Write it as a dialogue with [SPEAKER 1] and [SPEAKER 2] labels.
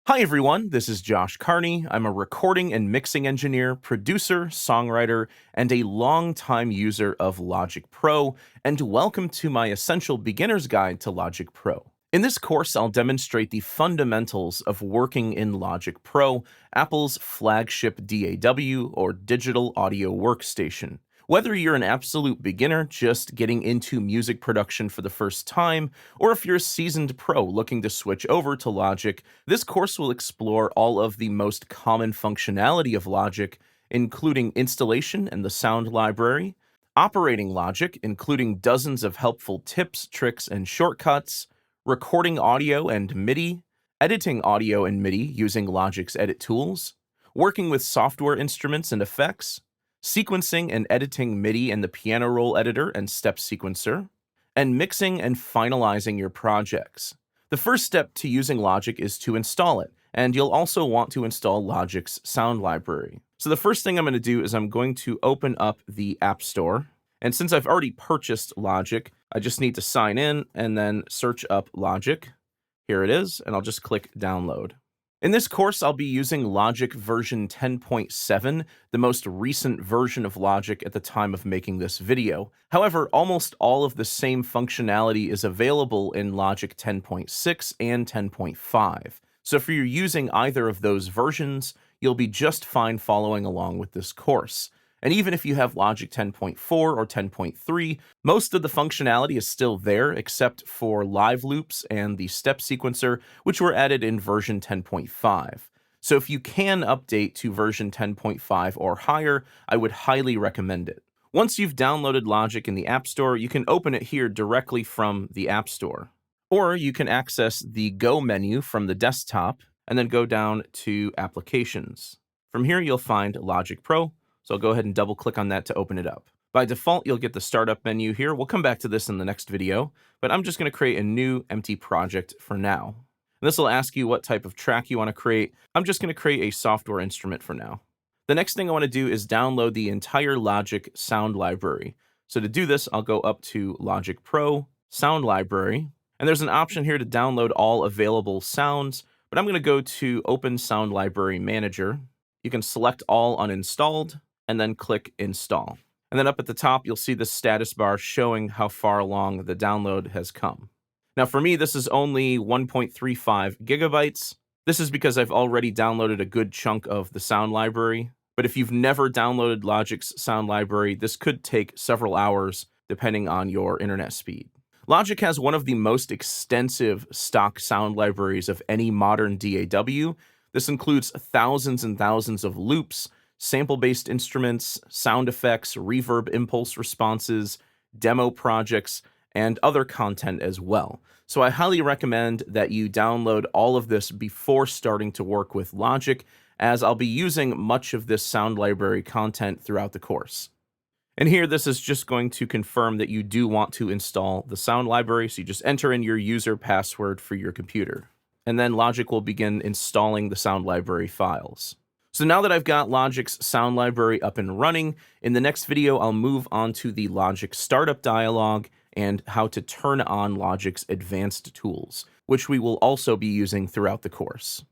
[SPEAKER 1] Hi everyone, this is Josh Carney. I'm a recording and mixing engineer, producer, songwriter, and a longtime user of Logic Pro, and welcome to my Essential Beginner's Guide to Logic Pro. In this course, I'll demonstrate the fundamentals of working in Logic Pro, Apple's flagship DAW, or Digital Audio Workstation. Whether you're an absolute beginner just getting into music production for the first time, or if you're a seasoned pro looking to switch over to Logic, this course will explore all of the most common functionality of Logic, including installation and the sound library, operating Logic, including dozens of helpful tips, tricks, and shortcuts, recording audio and MIDI, editing audio and MIDI using Logic's edit tools, working with software instruments and effects, sequencing and editing MIDI in the piano roll editor and step sequencer, and mixing and finalizing your projects. The first step to using Logic is to install it, and you'll also want to install Logic's sound library. So the first thing I'm going to do is I'm going to open up the App Store, and since I've already purchased Logic, I just need to sign in and then search up Logic. Here it is, and I'll just click download. In this course, I'll be using Logic version 10.7, the most recent version of Logic at the time of making this video. However, almost all of the same functionality is available in Logic 10.6 and 10.5. So if you're using either of those versions, you'll be just fine following along with this course. And even if you have Logic 10.4 or 10.3, most of the functionality is still there except for live loops and the step sequencer, which were added in version 10.5. So if you can update to version 10.5 or higher, I would highly recommend it. Once you've downloaded Logic in the App Store, you can open it here directly from the App Store. Or you can access the Go menu from the desktop and then go down to Applications. From here, you'll find Logic Pro. So I'll go ahead and double click on that to open it up. By default, you'll get the startup menu here. We'll come back to this in the next video, but I'm just going to create a new empty project for now. And this will ask you what type of track you want to create. I'm just going to create a software instrument for now. The next thing I want to do is download the entire Logic sound library. So to do this, I'll go up to Logic Pro, Sound Library, and there's an option here to download all available sounds, but I'm going to go to Open Sound Library Manager. You can select all uninstalled, and then click Install. And then up at the top, you'll see the status bar showing how far along the download has come. Now for me, this is only 1.35 gigabytes. This is because I've already downloaded a good chunk of the sound library. But if you've never downloaded Logic's sound library, this could take several hours depending on your internet speed. Logic has one of the most extensive stock sound libraries of any modern DAW. This includes thousands and thousands of loops, sample-based instruments, sound effects, reverb impulse responses, demo projects, and other content as well. So I highly recommend that you download all of this before starting to work with Logic, as I'll be using much of this sound library content throughout the course. And here, this is just going to confirm that you do want to install the sound library, so you just enter in your user password for your computer. And then Logic will begin installing the sound library files. So now that I've got Logic's sound library up and running, in the next video, I'll move on to the Logic startup dialog and how to turn on Logic's advanced tools, which we will also be using throughout the course.